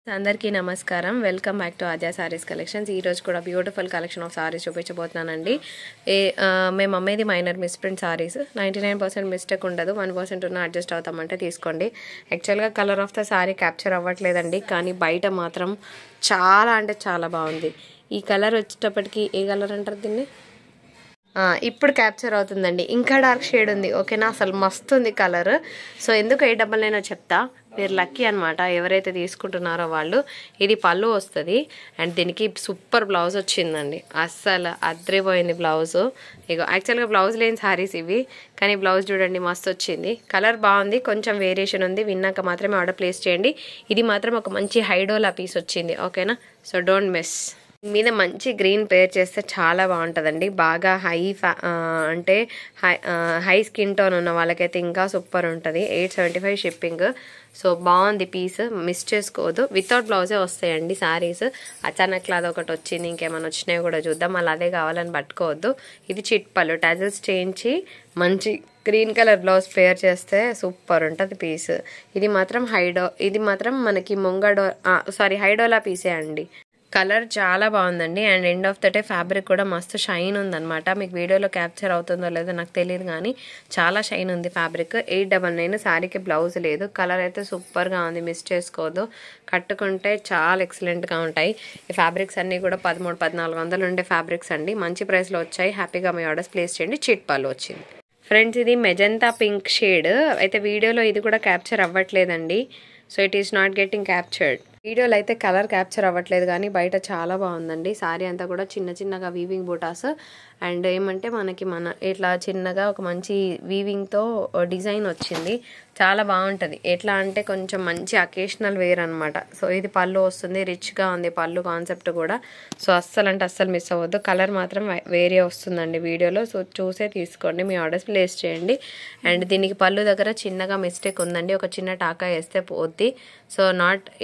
అందరికీ నమస్కారం. Welcome back to Aadya saris collections. ఈ రోజు కూడా బ్యూటిఫుల్ కలెక్షన్ ఆఫ్ సారీస్ చూపించబోతున్నానండి. మేము అమ్మేది మైనర్ మిస్ప్రింట్ సారీస్. 99% మిస్టేక్ ఉండదు. 1% ఉన్న అడ్జస్ట్ అవుతామంటే తీసుకోండి. యాక్చువల్గా colour of the sari capture అవ్వట్లేదండి, కానీ బయట మాత్రం చాలా అంటే చాలా బాగుంది. ఈ కలర్ వచ్చేటప్పటికి ఏ కలర్ అంటారు దీన్ని? ఇప్పుడు క్యాప్చర్ అవుతుందండి. ఇంకా డార్క్ షేడ్ ఉంది. ఓకేనా, అసలు మస్తు ఉంది కలర్. సో ఎందుకు 899 చెప్తా, మీరు లక్కీ అనమాట ఎవరైతే తీసుకుంటున్నారో వాళ్ళు. ఇది పళ్ళు వస్తుంది అండ్ దీనికి సూపర్ బ్లౌజ్ వచ్చిందండి. అస్సలు అద్రిపోయింది బ్లౌజ్. ఇగో యాక్చువల్గా బ్లౌజ్ లేని సారీస్ ఇవి, కానీ బ్లౌజ్ చూడండి మస్తు వచ్చింది. కలర్ బాగుంది, కొంచెం వేరియేషన్ ఉంది. విన్నాక మాత్రమే ఆర్డర్ ప్లేస్ చేయండి. ఇది మాత్రం ఒక మంచి హైడోలా పీస్ వచ్చింది. ఓకేనా, సో డోంట్ మిస్. మీద మంచి గ్రీన్ పేర్ చేస్తే చాలా బాగుంటుందండి. బాగా అంటే హై స్కిన్ టోన్ ఉన్న వాళ్ళకైతే ఇంకా సూపర్ ఉంటుంది. 875 షిప్పింగ్. సో బాగుంది పీస్, మిస్ చేసుకోవద్దు. వితౌట్ బ్లౌజే వస్తాయండి సారీస్. అచానక్ లాగా ఒకటి వచ్చింది, ఇంకేమైనా వచ్చినాయో కూడా చూద్దాం. అలా అదే కావాలని పట్టుకోవద్దు. ఇది చిట్పళ్ళు టజల్స్ చేయించి మంచి గ్రీన్ కలర్ బ్లౌజ్ పేర్ చేస్తే సూపర్ ఉంటుంది పీస్. ఇది మాత్రం మనకి హైడోలా పీసే అండి. కలర్ చాలా బాగుందండి and end of the day fabric కూడా మస్తు షైన్ ఉందన్నమాట. మీకు వీడియోలో క్యాప్చర్ అవుతుందో లేదో నాకు తెలియదు, కానీ చాలా షైన్ ఉంది ఫ్యాబ్రిక్. 899 శారీకి బ్లౌజ్ లేదు. కలర్ అయితే సూపర్గా ఉంది, మిస్ చేసుకోవద్దు. కట్టుకుంటే చాలా ఎక్సలెంట్గా ఉంటాయి. ఈ ఫ్యాబ్రిక్స్ అన్నీ కూడా 1300-1400 ఉండే ఫ్యాబ్రిక్స్ అండి. మంచి ప్రైస్లో వచ్చాయి. హ్యాపీగా మీ ఆర్డర్స్ ప్లేస్ చేయండి. చిట్ పళ్ళు వచ్చింది. ఫ్రెండ్స్, ఇది మెజంతా పింక్ షేడ్. అయితే వీడియోలో ఇది కూడా క్యాప్చర్ అవ్వట్లేదండి. So it is not getting captured. వీడియోలో అయితే కలర్ క్యాప్చర్ అవ్వట్లేదు, కానీ బయట చాలా బాగుందండి. సారీ అంతా కూడా చిన్నగా వీవింగ్ బూటాస్ అండ్ ఏమంటే మనకి ఇట్లా చిన్నగా ఒక మంచి వీవింగ్తో డిజైన్ వచ్చింది. చాలా బాగుంటుంది. ఎట్లా అంటే కొంచెం మంచి అకేషనల్ వేర్ అనమాట. సో ఇది పళ్ళు వస్తుంది, రిచ్గా ఉంది పళ్ళు కాన్సెప్ట్ కూడా. సో అస్సలు మిస్ అవ్వద్దు. కలర్ మాత్రం వేరే వస్తుందండి వీడియోలో. సో చూసే తీసుకోండి, మీ ఆర్డర్స్ ప్లేస్ చేయండి. అండ్ దీనికి పళ్ళు దగ్గర చిన్నగా మిస్టేక్ ఉందండి. ఒక చిన్న టాకా వేస్తే పోద్ది. సో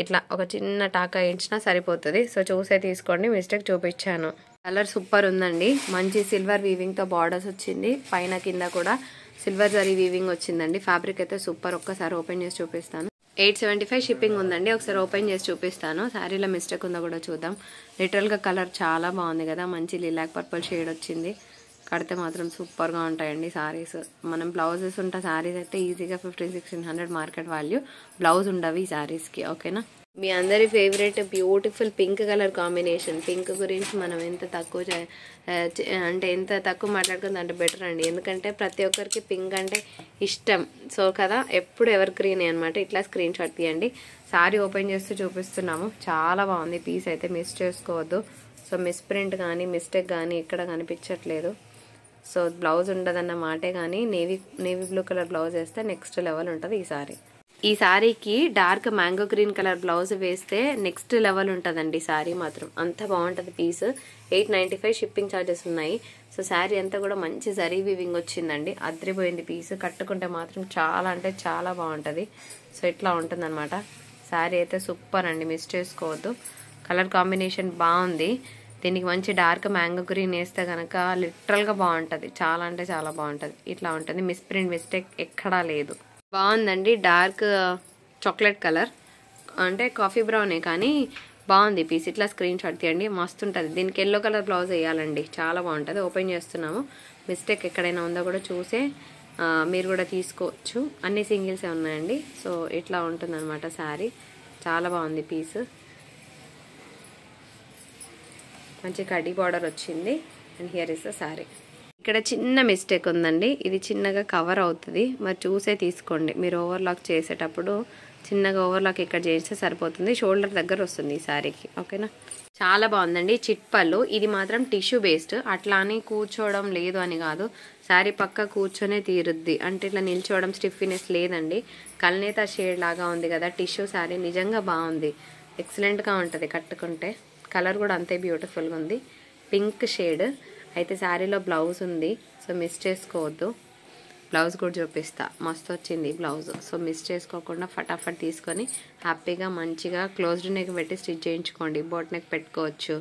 ఇట్లా ఒక చిన్న టాకా వేయించినా సరిపోతుంది. సో చూసే తీసుకోండి, మిస్టేక్ చూపించాను. కలర్ సూపర్ ఉందండి. మంచి సిల్వర్ వీవింగ్తో బార్డర్స్ వచ్చింది. పైన కింద కూడా సిల్వర్ జరీ వీవింగ్ వచ్చిందండి. ఫ్యాబ్రిక్ అయితే సూపర్. ఒక్కసారి ఓపెన్ చేసి చూపిస్తాను. 875 షిప్పింగ్ ఉందండి. ఒకసారి ఓపెన్ చేసి చూపిస్తాను. శారీలో మిస్టేక్ ఉందో కూడా చూద్దాం. లిటరల్గా కలర్ చాలా బాగుంది కదా, మంచి లిలాక్ పర్పుల్ షేడ్ వచ్చింది. కడితే మాత్రం సూపర్గా ఉంటాయండి సారీస్. మనం బ్లౌజెస్ ఉంటా సారీస్ అయితే ఈజీగా 1500-1600 మార్కెట్ వాల్యూ. బ్లౌజ్ ఉండవు ఈ సారీస్కి. ఓకేనా, మీ అందరి favourite beautiful pink colour combination. Pink గురించి మనం ఎంత తక్కువ మాట్లాడుకుంది అంటే బెటర్ అండి. ఎందుకంటే ప్రతి ఒక్కరికి పింక్ అంటే ఇష్టం. సో కదా, ఎప్పుడు ఎవర్ గ్రీన్ అనమాట. ఇట్లా స్క్రీన్ షాట్ తీయండి. సారీ ఓపెన్ చేస్తూ చూపిస్తున్నాము. చాలా బాగుంది పీస్ అయితే, మిస్ చేసుకోవద్దు. సో మిస్ ప్రింట్ కానీ మిస్టేక్ కానీ ఇక్కడ కనిపించట్లేదు. సో బ్లౌజ్ ఉండదన్న మాటే, కానీ నేవీ బ్లూ కలర్ బ్లౌజ్ వేస్తే నెక్స్ట్ లెవెల్ ఉంటుంది ఈ సారీకి dark mango green colour blouse వేస్తే నెక్స్ట్ లెవెల్ ఉంటుందండి. సారీ మాత్రం అంత బాగుంటుంది పీస్. 895 షిప్పింగ్ ఛార్జెస్ ఉన్నాయి. సో శారీ అంతా కూడా మంచి జరీ వీవింగ్ వచ్చిందండి. అద్రిపోయింది పీస్. కట్టుకుంటే మాత్రం చాలా అంటే చాలా బాగుంటుంది. సో ఇట్లా ఉంటుందన్నమాట. శారీ అయితే సూపర్ అండి, మిస్ చేసుకోవద్దు. కలర్ కాంబినేషన్ బాగుంది. దీనికి మంచి డార్క్ మ్యాంగో గ్రీన్ వేస్తే కనుక లిటరల్గా బాగుంటుంది. చాలా అంటే చాలా బాగుంటుంది. ఇట్లా ఉంటుంది. మిస్టేక్ ఎక్కడా లేదు. బాగుందండి. డార్క్ చాక్లెట్ కలర్ అంటే కాఫీ బ్రౌనే, కానీ బాగుంది పీస్. ఇట్లా స్క్రీన్ షాట్ తీయండి, మస్తు ఉంటుంది. దీనికి ఎల్లో కలర్ బ్లౌజ్ వేయాలండి, చాలా బాగుంటుంది. ఓపెన్ చేస్తున్నాము. మిస్టేక్ ఎక్కడైనా ఉందో కూడా చూసే మీరు కూడా తీసుకోవచ్చు. అన్ని సింగిల్సే ఉన్నాయండి. సో ఇట్లా ఉంటుందన్నమాట శారీ. చాలా బాగుంది పీస్. మంచి కడ్డీ బార్డర్ వచ్చింది and here is the sari. ఇక్కడ చిన్న మిస్టేక్ ఉందండి. ఇది చిన్నగా కవర్ అవుతుంది, మరి చూసే తీసుకోండి. మీరు ఓవర్లాక్ చేసేటప్పుడు చిన్నగా ఓవర్లాక్ ఇక్కడ చేస్తే సరిపోతుంది. షోల్డర్ దగ్గర వస్తుంది ఈ శారీకి. ఓకేనా, చాలా బాగుందండి. చిట్పళ్ళు. ఇది మాత్రం టిష్యూ బేస్డ్. అట్లా అని కూర్చోవడం లేదు అని కాదు, శారీ పక్క కూర్చొనే తీరుద్ది. అంటే ఇట్లా నిల్చోవడం స్టిఫ్నెస్ లేదండి. కల్నేత షేడ్ లాగా ఉంది కదా టిష్యూ శారీ. నిజంగా బాగుంది, ఎక్సలెంట్గా ఉంటుంది కట్టుకుంటే. కలర్ కూడా అంతే బ్యూటిఫుల్గా ఉంది. పింక్ షేడ్ అయితే శారీలో బ్లౌజ్ ఉంది. సో మిస్ చేసుకోవద్దు. బ్లౌజ్ కూడా చూపిస్తా, మస్తు వచ్చింది బ్లౌజ్. సో మిస్ చేసుకోకుండా ఫటాఫట్ తీసుకొని హ్యాపీగా మంచిగా క్లోజ్డ్ నెక్ పెట్టి స్టిచ్ చేయించుకోండి. బోట్ నెక్ పెట్టుకోవచ్చు,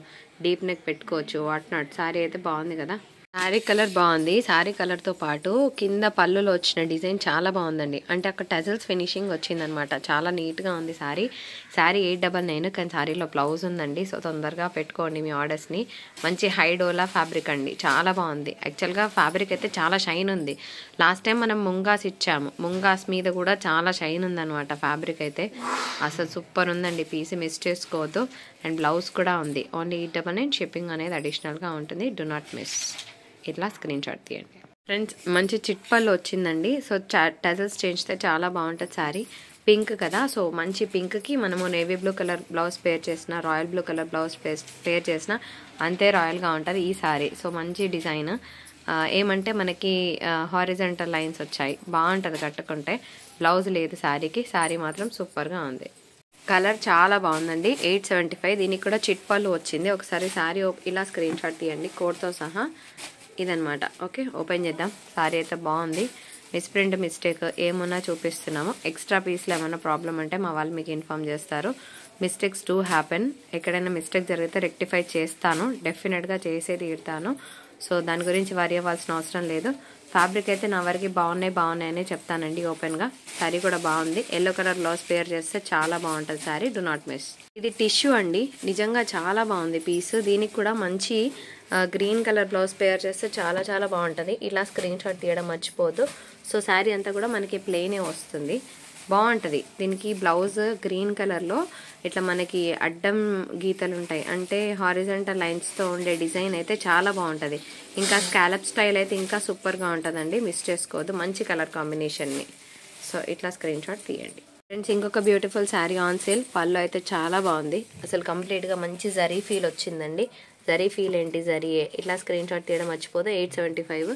డీప్ నెక్ పెట్టుకోవచ్చు, వాట్ నాట్. శారీ అయితే బాగుంది కదా. శారీ కలర్ బాగుంది. శారీ కలర్తో పాటు కింద పళ్ళులో వచ్చిన డిజైన్ చాలా బాగుందండి. అంటే అక్కడ టజల్స్ ఫినిషింగ్ వచ్చిందనమాట. చాలా నీట్గా ఉంది శారీ. శారీ 899 కానీ శారీలో బ్లౌజ్ ఉందండి. సో తొందరగా పెట్టుకోండి మీ ఆర్డర్స్ని. మంచి హైడోలా ఫ్యాబ్రిక్ అండి, చాలా బాగుంది. యాక్చువల్గా ఫ్యాబ్రిక్ అయితే చాలా షైన్ ఉంది. లాస్ట్ టైం మనం ముంగాస్ ఇచ్చాము, ముంగాస్ మీద కూడా చాలా షైన్ ఉందనమాట ఫ్యాబ్రిక్ అయితే. అసలు సూపర్ ఉందండి పీస్, మిస్ చేసుకోవద్దు. అండ్ బ్లౌజ్ కూడా ఉంది. ఓన్లీ 899, షిప్పింగ్ అనేది అడిషనల్గా ఉంటుంది. Do not miss. ఇట్లా స్క్రీన్ షాట్ తీయండి ఫ్రెండ్స్. మంచి చిట్పల్లు వచ్చిందండి. సో టజల్స్ చేయించితే చాలా బాగుంటుంది శారీ. పింక్ కదా, సో మంచి పింక్కి మనము navy blue colour blouse pair చేసిన, royal blue colour blouse pair చేసిన అంతే రాయల్గా ఉంటుంది ఈ శారీ. సో మంచి డిజైన్. ఏమంటే మనకి హారిజంటల్ లైన్స్ వచ్చాయి, బాగుంటుంది కట్టుకుంటే. బ్లౌజ్ లేదు శారీకి. శారీ మాత్రం సూపర్గా ఉంది. కలర్ చాలా బాగుందండి. 875. దీనికి కూడా చిట్పల్లు వచ్చింది. ఒకసారి శారీ ఇలా స్క్రీన్ షాట్ తీయండి కోడ్తో సహా. ఇదనమాట. ఓకే, ఓపెన్ చేద్దాం. శారీ అయితే బాగుంది. మిస్ప్రింట్ మిస్టేక్ ఏమన్నా చూపిస్తున్నాము. ఎక్స్ట్రా పీస్లో ఏమన్నా ప్రాబ్లం అంటే మా వాళ్ళు మీకు ఇన్ఫామ్ చేస్తారు. Mistakes do happen. ఎక్కడైనా మిస్టేక్ జరిగితే రెక్టిఫై చేస్తాను, డెఫినెట్గా చేసే తీరుతాను. సో దాని గురించి వరి అవ్వాల్సిన అవసరం లేదు. ఫ్యాబ్రిక్ అయితే నా వరకు బాగున్నాయని చెప్తానండి ఓపెన్గా. శారీ కూడా బాగుంది. ఎల్లో కలర్ బ్లౌజ్ పేర్ చేస్తే చాలా బాగుంటుంది శారీ. Do not miss. ఇది టిష్యూ అండి, నిజంగా చాలా బాగుంది పీస్. దీనికి కూడా మంచి గ్రీన్ కలర్ బ్లౌజ్ పేర్ చేస్తే చాలా చాలా బాగుంటుంది. ఇలా స్క్రీన్ షాట్ తీయడం మర్చిపోదు. సో శారీ అంతా కూడా మనకి ప్లెయినే వస్తుంది, బాగుంటుంది. దీనికి బ్లౌజ్ గ్రీన్ కలర్లో ఇట్లా మనకి అడ్డం గీతలు ఉంటాయి, అంటే హారిజంటల్ లైన్స్తో ఉండే డిజైన్ అయితే చాలా బాగుంటుంది. ఇంకా స్కాలప్ స్టైల్ అయితే ఇంకా సూపర్గా ఉంటుందండి, మిస్ చేసుకోవద్దు. మంచి కలర్ కాంబినేషన్ని. సో ఇట్లా స్క్రీన్ షాట్ తీయండి ఫ్రెండ్స్. ఇంకొక బ్యూటిఫుల్ శారీ ఆన్ సేల్. పళ్ళు అయితే చాలా బాగుంది. అసలు కంప్లీట్గా మంచి జరీ ఫీల్ వచ్చిందండి. జరీ ఫీల్ ఏంటి, జరీయే. ఇట్లా స్క్రీన్ షాట్ తీయడం మర్చిపోదు. 875.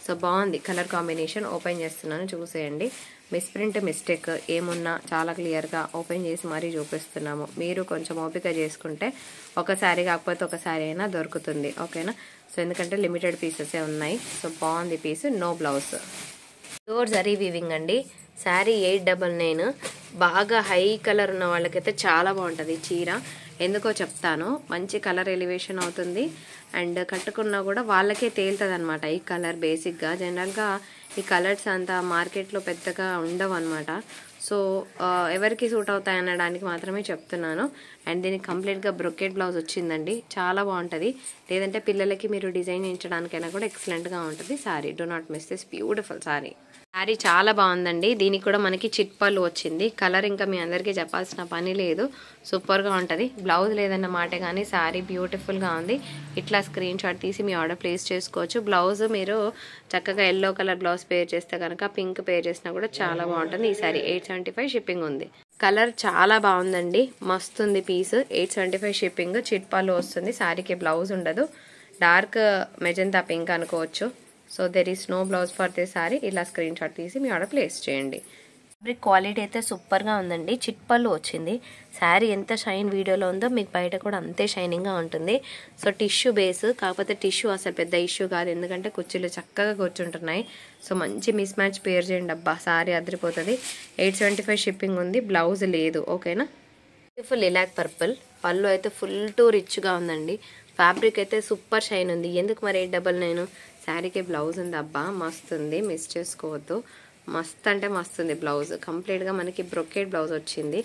సో బాగుంది కలర్ కాంబినేషన్. ఓపెన్ చేస్తున్నాను, చూసేయండి. మిస్ప్రింట్ మిస్టేక్ ఏమున్నా చాలా క్లియర్గా ఓపెన్ చేసి మరీ చూపిస్తున్నాము. మీరు కొంచెం ఓపిక చేసుకుంటే ఒక శారీ కాకపోతే ఒక శారీ అయినా దొరుకుతుంది. ఓకేనా. సో ఎందుకంటే లిమిటెడ్ పీసెసే ఉన్నాయి. సో బాగుంది piece. No blouse. Pure zari weaving అండి. శారీ 899. బాగా హై కలర్ ఉన్న వాళ్ళకైతే చాలా బాగుంటుంది చీర. ఎందుకో చెప్తాను. మంచి కలర్ ఎలివేషన్ అవుతుంది. అండ్ కట్టుకున్నా కూడా వాళ్ళకే తేలుతుంది అనమాట ఈ కలర్. బేసిక్గా జనరల్గా ఈ కలర్స్ అంతా మార్కెట్లో పెద్దగా ఉండవు అనమాట. సో ఎవరికి సూట్ అవుతాయి అనడానికి మాత్రమే చెప్తున్నాను. అండ్ దీనికి కంప్లీట్గా బ్రొకెట్ బ్లౌజ్ వచ్చిందండి, చాలా బాగుంటుంది. లేదంటే పిల్లలకి మీరు డిజైన్ చేయించడానికైనా కూడా ఎక్సలెంట్గా ఉంటుంది sari. Do not miss this beautiful sari. Sari చాలా బాగుందండి. దీనికి కూడా మనకి చిట్పల్లు వచ్చింది. కలర్ ఇంకా మీ అందరికీ చెప్పాల్సిన పని లేదు, సూపర్గా ఉంటుంది. బ్లౌజ్ లేదన్న మాట కానీ శారీ బ్యూటిఫుల్గా ఉంది. ఇట్లా స్క్రీన్ షాట్ తీసి మీ ఆర్డర్ ప్లేస్ చేసుకోవచ్చు. బ్లౌజ్ మీరు చక్కగా ఎల్లో కలర్ బ్లౌజ్ పేర్ చేస్తే కనుక పింక్ పేర్ చేసినా కూడా చాలా బాగుంటుంది. ఈ శారీ 875 షిప్పింగ్ ఉంది. కలర్ చాలా బాగుందండి, మస్తుంది పీస్. 875 షిప్పింగ్. చిట్పల్లు వస్తుంది. శారీకి బ్లౌజ్ ఉండదు. డార్క్ మెజంతా పింక్ అనుకోవచ్చు. So there is no blouse for this sari. ఇలా స్క్రీన్ షాట్ తీసి మీ ఆర్డర్ ప్లేస్ చేయండి. ఫ్యాబ్రిక్ క్వాలిటీ అయితే సూపర్గా ఉందండి. చిట్పల్లు వచ్చింది. శారీ ఎంత షైన్ వీడియోలో ఉందో మీకు బయట కూడా అంతే షైనింగ్గా ఉంటుంది. సో టిష్యూ బేస్, కాకపోతే టిష్యూ అసలు పెద్ద ఇష్యూ కాదు, ఎందుకంటే కుర్చీలు చక్కగా కూర్చుంటున్నాయి. సో మంచి మిస్ మ్యాచ్ పేర్ చేయండి అబ్బా, శారీ అదిరిపోతుంది. 875 షిప్పింగ్ ఉంది. బ్లౌజ్ లేదు. ఓకేనా. Beautiful lilac purple. పళ్ళు అయితే ఫుల్ టు రిచ్గా ఉందండి. ఫ్యాబ్రిక్ అయితే సూపర్ షైన్ ఉంది. ఎందుకు మరి 899? శారీకి బ్లౌజ్ ఉంది అబ్బా, మస్తుంది, మిస్ చేసుకోవద్దు. మస్త్ అంటే మస్తుంది బ్లౌజ్. కంప్లీట్గా మనకి బ్రొకెట్ బ్లౌజ్ వచ్చింది.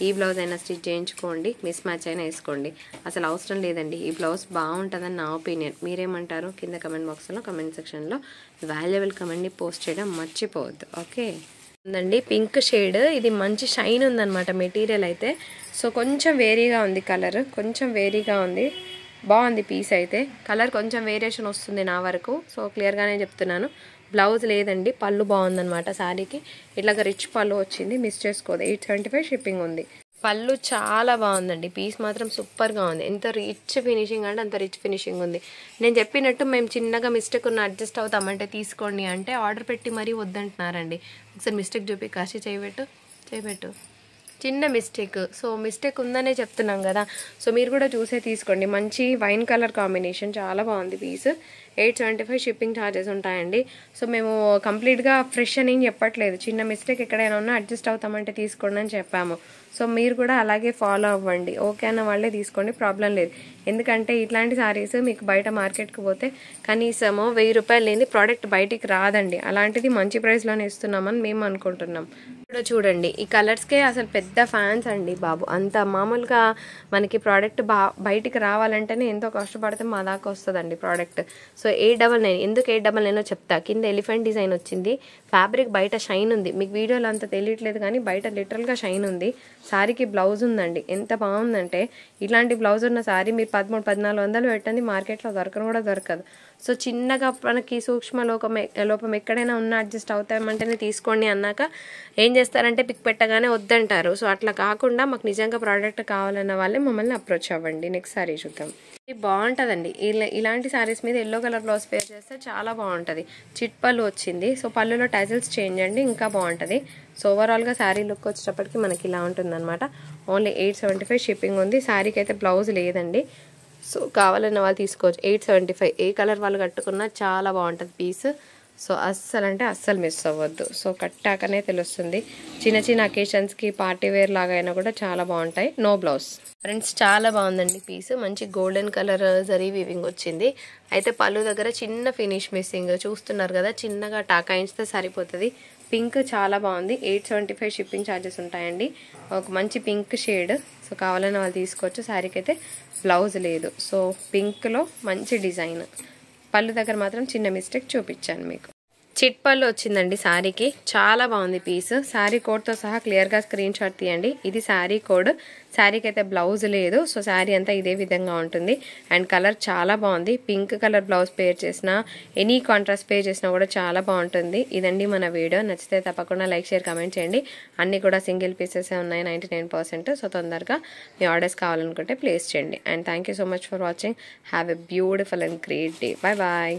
ఈ బ్లౌజ్ అయినా స్టిచ్ చేయించుకోండి, మిస్ మ్యాచ్ అయినా వేసుకోండి, అసలు అవసరం లేదండి. ఈ బ్లౌజ్ బాగుంటుందని నా ఒపీనియన్. మీరేమంటారు కింద కమెంట్ బాక్స్లో, కమెంట్ సెక్షన్లో వాల్యుబుల్ కమెంట్ని పోస్ట్ చేయడం మర్చిపోవద్దు. ఓకే ఉందండి. Pink shade. ఇది మంచి షైన్ ఉందన్నమాట మెటీరియల్ అయితే. సో కొంచెం వేరీగా ఉంది కలర్, కొంచెం వేరీగా ఉంది. బాగుంది పీస్ అయితే. కలర్ కొంచెం వేరియేషన్ వస్తుంది నా వరకు. సో క్లియర్గానే చెప్తున్నాను. బ్లౌజ్ లేదండి. పళ్ళు బాగుందన్నమాట శారీకి. ఇట్లాగ రిచ్ పళ్ళు వచ్చింది, మిస్ చేసుకోదు. 875 షిప్పింగ్ ఉంది. పళ్ళు చాలా బాగుందండి. పీస్ మాత్రం సూపర్గా ఉంది. ఎంత రిచ్ ఫినిషింగ్ అంటే అంత రిచ్ ఫినిషింగ్ ఉంది. నేను చెప్పినట్టు మేము చిన్నగా మిస్టేక్ ఉన్న అడ్జస్ట్ అవుతామంటే తీసుకోండి అంటే ఆర్డర్ పెట్టి మరీ వద్దంటున్నారండి. ఒకసారి మిస్టేక్ చూపి కాశీ చేయబెట్టు. చిన్న మిస్టేక్. సో మిస్టేక్ ఉందనే చెప్తున్నాం కదా. సో మీరు కూడా చూసే తీసుకోండి. మంచి వైన్ కలర్ కాంబినేషన్, చాలా బాగుంది పీస్. 875 షిప్పింగ్ ఛార్జెస్ ఉంటాయండి. సో మేము కంప్లీట్గా ఫ్రెష్ అని ఏం చెప్పట్లేదు. చిన్న మిస్టేక్ ఎక్కడైనా ఉన్నా అడ్జస్ట్ అవుతామంటే తీసుకోండి అని చెప్పాము. సో మీరు కూడా అలాగే ఫాలో అవ్వండి. ఓకే అన్న వాళ్ళే తీసుకోండి, ప్రాబ్లం లేదు. ఎందుకంటే ఇట్లాంటి సారీస్ మీకు బయట మార్కెట్కి పోతే కనీసము 1000 రూపాయలు లేని ప్రోడక్ట్ బయటికి రాదండి. అలాంటిది మంచి ప్రైస్లోనే ఇస్తున్నామని మేము అనుకుంటున్నాం. కూడా చూడండి, ఈ కలర్స్కే అసలు పెద్ద ఫ్యాన్స్ అండి బాబు. అంత మామూలుగా మనకి ప్రోడక్ట్ బయటికి రావాలంటేనే ఎంతో కష్టపడితే మా దాకా వస్తుందండి ప్రోడక్ట్. సో 899. ఎందుకు 899 చెప్తా. కింద ఎలిఫెంట్ డిజైన్ వచ్చింది. ఫ్యాబ్రిక్ బయట షైన్ ఉంది. మీకు వీడియోలో అంత తెలియట్లేదు కానీ బయట లిటరల్గా షైన్ ఉంది. శారీకి బ్లౌజ్ ఉందండి. ఎంత బాగుందంటే ఇలాంటి బ్లౌజ్ ఉన్న శారీ మీరు 1300-1400 పెట్టండి, మార్కెట్లో దొరకను కూడా దొరకదు. సో చిన్నగా మనకి సూక్ష్మ లోపం ఎక్కడైనా ఉన్న అడ్జస్ట్ అవుతామంటేనే తీసుకోండి అన్నాక ఏం చేస్తారంటే పిక్ పెట్టగానే వద్దంటారు. సో అట్లా కాకుండా మాకు నిజంగా ప్రోడక్ట్ కావాలన్న వాళ్ళే మమ్మల్ని అప్రోచ్ అవ్వండి. నెక్స్ట్ సారీ చూద్దాం. ఇది బాగుంటుందండి. ఇలాంటి సారీస్ మీద ఎల్లో కలర్ బ్లౌజ్ పేర్ చేస్తే చాలా బాగుంటుంది. చిట్ పళ్ళు వచ్చింది. సో పళ్ళులో టైజల్స్ చేంజ్ అండి, ఇంకా బాగుంటుంది. సో ఓవరాల్గా శారీ లుక్ వచ్చేటప్పటికి మనకి ఇలా ఉంటుందన్నమాట. ఓన్లీ 875 షిప్పింగ్ ఉంది. శారీకి అయితే బ్లౌజ్ లేదండి. సో కావాలన్న వాళ్ళు తీసుకోవచ్చు. 875. ఏ కలర్ వాళ్ళు కట్టుకున్నా చాలా బాగుంటుంది పీస్. సో అస్సలు అంటే అస్సలు మిస్ అవ్వద్దు. సో కట్టాకనే తెలుస్తుంది. చిన్న చిన్న అకేషన్స్కి పార్టీ వేర్ లాగా అయినా కూడా చాలా బాగుంటాయి. No blouse. ఫ్రెండ్స్ చాలా బాగుందండి పీస్. మంచి గోల్డెన్ కలర్ జరీ వీవింగ్ వచ్చింది. అయితే పళ్ళు దగ్గర చిన్న ఫినిష్ మిస్సింగ్ చూస్తున్నారు కదా, చిన్నగా టాకాయించితే సరిపోతుంది. పింక్ చాలా బాగుంది. 875 షిప్పింగ్ ఛార్జెస్ ఉంటాయండి. ఒక మంచి పింక్ షేడ్. సో కావాలన్న వాళ్ళు తీసుకోవచ్చు. శారీకి అయితే బ్లౌజ్ లేదు. సో పింక్లో మంచి డిజైన్. పళ్ళు దగ్గర మాత్రం చిన్న మిస్టేక్ చూపించాను మీకు. చిట్ పళ్ళు వచ్చిందండి శారీకి. చాలా బాగుంది పీస్. శారీ కోడ్తో సహా క్లియర్గా స్క్రీన్ షాట్ తీయండి. ఇది శారీ కోడ్. శారీకి అయితే బ్లౌజ్ లేదు. సో శారీ అంతా ఇదే విధంగా ఉంటుంది. అండ్ కలర్ చాలా బాగుంది. పింక్ కలర్ బ్లౌజ్ పేర్ చేసినా, ఎనీ కాంట్రాస్ట్ పేర్ చేసినా కూడా చాలా బాగుంటుంది. ఇదండి మన వీడియో. నచ్చితే తప్పకుండా లైక్, షేర్, కామెంట్ చేయండి. అన్నీ కూడా సింగిల్ పీసెస్ ఉన్నాయి 99%. సో తొందరగా మీ ఆర్డర్స్ కావాలనుకుంటే ప్లేస్ చేయండి. And thank you so much for watching. Have a beautiful and great day. Bye bye.